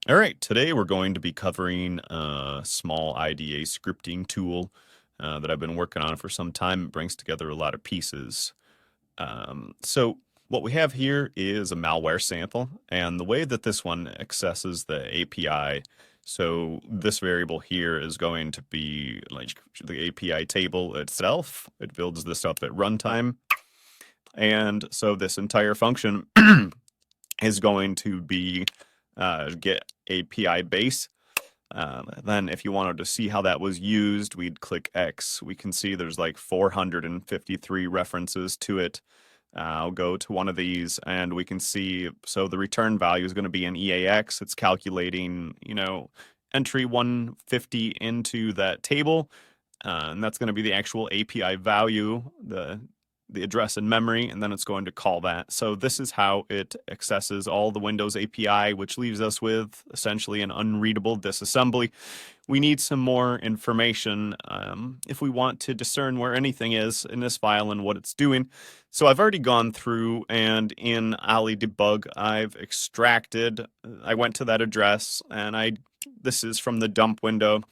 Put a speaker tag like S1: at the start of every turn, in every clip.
S1: All right, today we're going to be covering a small IDA scripting tool that I've been working on for some time. It brings together a lot of pieces. So what we have here is a malware sample, and the way that this one accesses the API, so this variable here is going to be like the API table itself. It builds this up at runtime, and so this entire function is going to be get API base. Then if you wanted to see how that was used, we'd click X. We can see there's like 453 references to it. I'll go to one of these and we can see, so the return value is going to be an EAX. It's calculating, entry 150 into that table. And that's going to be the actual API value, the address in memory, and then it's going to call that. So this is how it accesses all the Windows API, which leaves us with essentially an unreadable disassembly. We need some more information if we want to discern where anything is in this file and what it's doing. So I've already gone through and in Ali debug, I've extracted, I went to that address and this is from the dump window.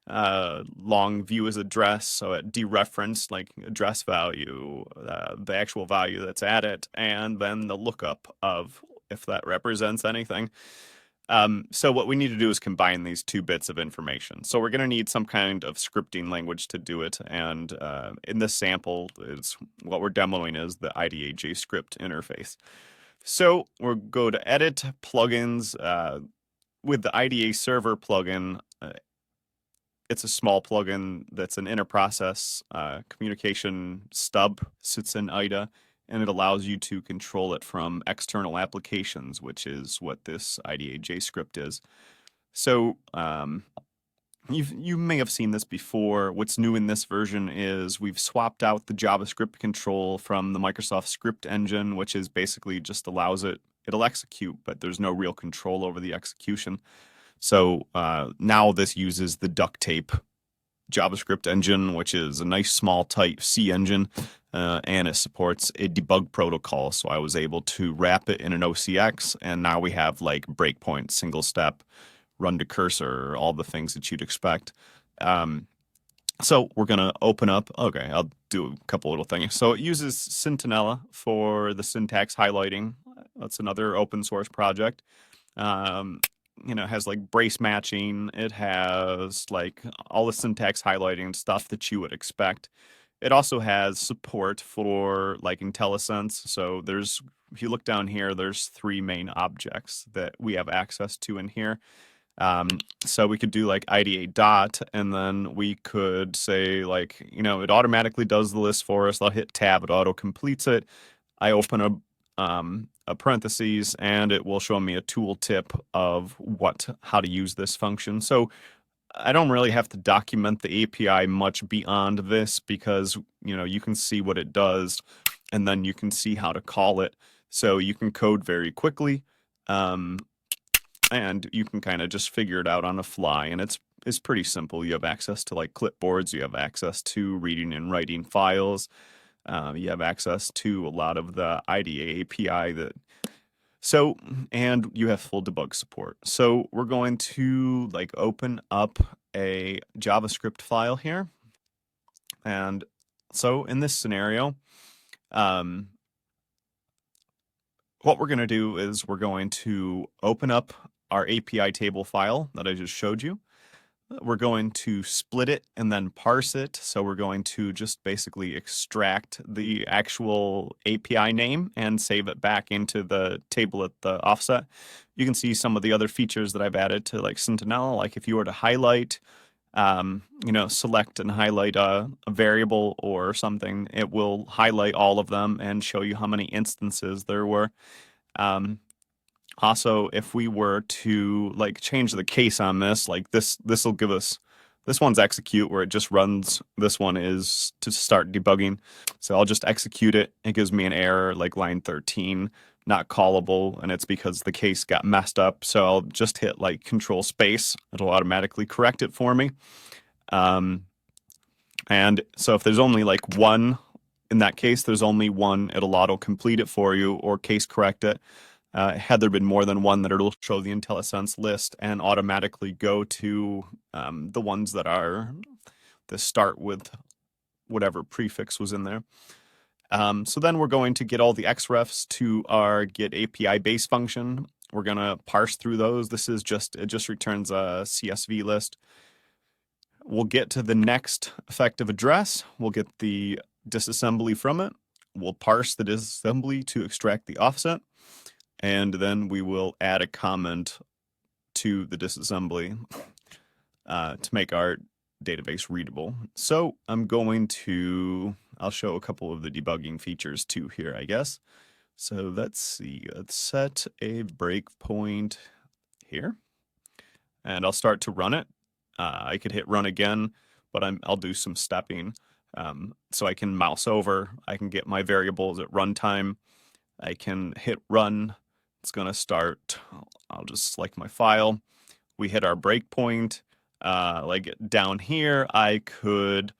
S1: Long view as address, so it dereferenced like address value, the actual value that's at it, and then the lookup of if that represents anything. So what we need to do is combine these two bits of information. So we're going to need some kind of scripting language to do it, and in this sample, what we're demoing is the IDA jscript interface. So we'll go to Edit, Plugins. With the IDA Server plugin, it's a small plugin that's an interprocess communication stub, sits in IDA, and it allows you to control it from external applications, which is what this IDA JScript is. So you may have seen this before. What's new in this version is we've swapped out the JavaScript control from the Microsoft script engine, which is basically just allows it'll execute, but there's no real control over the execution. So now this uses the duct tape JavaScript engine, which is a nice small type C engine, and it supports a debug protocol. So I was able to wrap it in an OCX, and now we have like breakpoint, single step, run to cursor, all the things that you'd expect. So we're going to open up, okay, I'll do a couple little things. So it uses Centinela for the syntax highlighting. That's another open source project. It has like brace matching. It has like all the syntax highlighting stuff that you would expect. It also has support for like IntelliSense. So if you look down here, there's three main objects that we have access to in here. So we could do like IDA dot, and then we could say like, it automatically does the list for us. I'll hit tab, it auto completes it. I open a parentheses, and it will show me a tooltip of how to use this function. So I don't really have to document the API much beyond this because, you can see what it does, and then you can see how to call it. So you can code very quickly, and you can kind of just figure it out on the fly. And it's pretty simple. You have access to like clipboards. You have access to reading and writing files. You have access to a lot of the IDA API and you have full debug support. So we're going to like open up a JavaScript file here. And so in this scenario, what we're going to do is we're going to open up our API table file that I just showed you. We're going to split it and then parse it. So we're going to just basically extract the actual API name and save it back into the table at the offset. You can see some of the other features that I've added to like Centinela, like if you were to highlight, select and highlight a variable or something, it will highlight all of them and show you how many instances there were. Also, if we were to like change the case on this, like this will give us, this one's execute where it just runs, this one is to start debugging. So I'll just execute it. It gives me an error like line 13, not callable, and it's because the case got messed up. So I'll just hit like control space. It'll automatically correct it for me. And so if there's only like one, in that case, there's only one, it'll auto complete it for you or case correct it. Had there been more than one, that it'll show the IntelliSense list and automatically go to the ones that are the start with whatever prefix was in there. So then we're going to get all the xrefs to our get API base function. We're going to parse through those. It just returns a CSV list. We'll get to the next effective address. We'll get the disassembly from it. We'll parse the disassembly to extract the offset. And then we will add a comment to the disassembly to make our database readable. So I'll show a couple of the debugging features too here, I guess. So let's see, let's set a breakpoint here, and I'll start to run it. I could hit run again, but I'll do some stepping. So I can mouse over, I can get my variables at runtime, I can hit run, it's gonna start, I'll just select my file, we hit our breakpoint, like down here I could,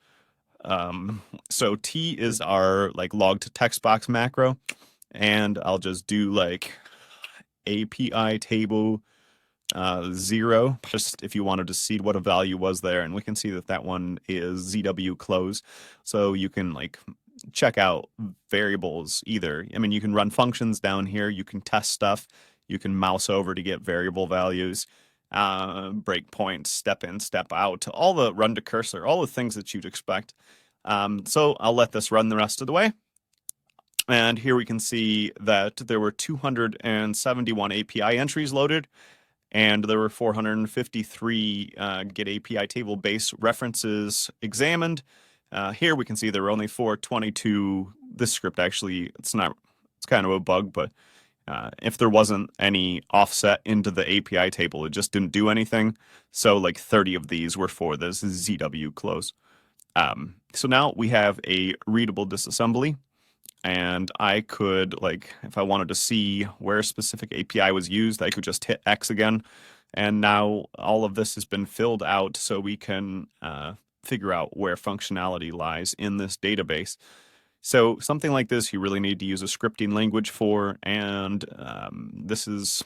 S1: so T is our like log to text box macro, and I'll just do like API table 0, just if you wanted to see what a value was there, and we can see that that one is ZW close. So you can like check out variables either. I mean, you can run functions down here, you can test stuff, you can mouse over to get variable values, breakpoints, step in, step out, all the run to cursor, all the things that you'd expect. So I'll let this run the rest of the way. And here we can see that there were 271 API entries loaded, and there were 453 get API table base references examined. Here we can see there were only 422. This script actually, it's kind of a bug, but if there wasn't any offset into the API table, it just didn't do anything. So like 30 of these were for this ZW close. So now we have a readable disassembly, and I could, like, if I wanted to see where a specific API was used, I could just hit X again. And now all of this has been filled out so we can figure out where functionality lies in this database. So something like this, you really need to use a scripting language for, and this is,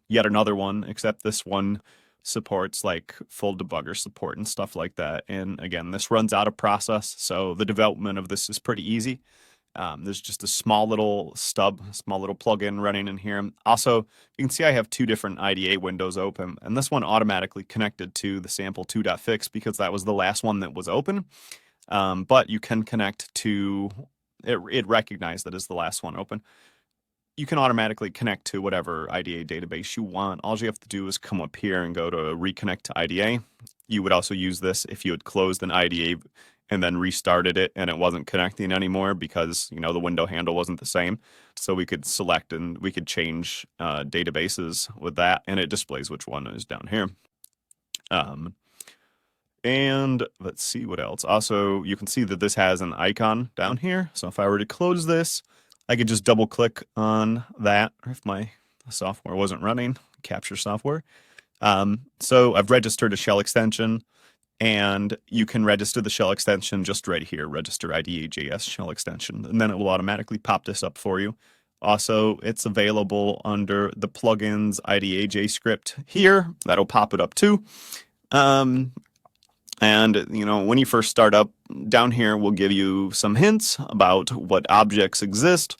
S1: yet another one, except this one supports like full debugger support and stuff like that. And again, this runs out of process, so the development of this is pretty easy. There's just a small little plugin running in here. Also, you can see I have two different IDE windows open, and this one automatically connected to the sample2.fix because that was the last one that was open. But you can connect to it. It recognized that as the last one open. You can automatically connect to whatever IDE database you want. All you have to do is come up here and go to reconnect to IDE. You would also use this if you had closed an IDE and then restarted it and it wasn't connecting anymore because, the window handle wasn't the same. So we could select and we could change databases with that, and it displays which one is down here. And let's see what else. Also, you can see that this has an icon down here. So if I were to close this, I could just double click on that if my software wasn't running, capture software. So I've registered a shell extension, and you can register the shell extension just right here, register IDE.js shell extension, and then it will automatically pop this up for you. Also, it's available under the plugins IDE jscript here. That'll pop it up too. And, when you first start up, down here we'll give you some hints about what objects exist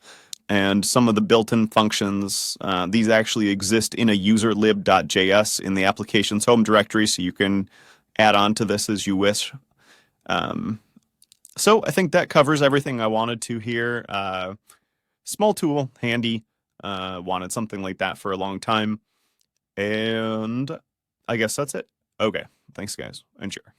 S1: and some of the built-in functions. These actually exist in a userlib.js in the application's home directory, so you can add on to this as you wish. So I think that covers everything I wanted to here. Small tool, handy. Wanted something like that for a long time. And I guess that's it. Okay, thanks guys, and sure.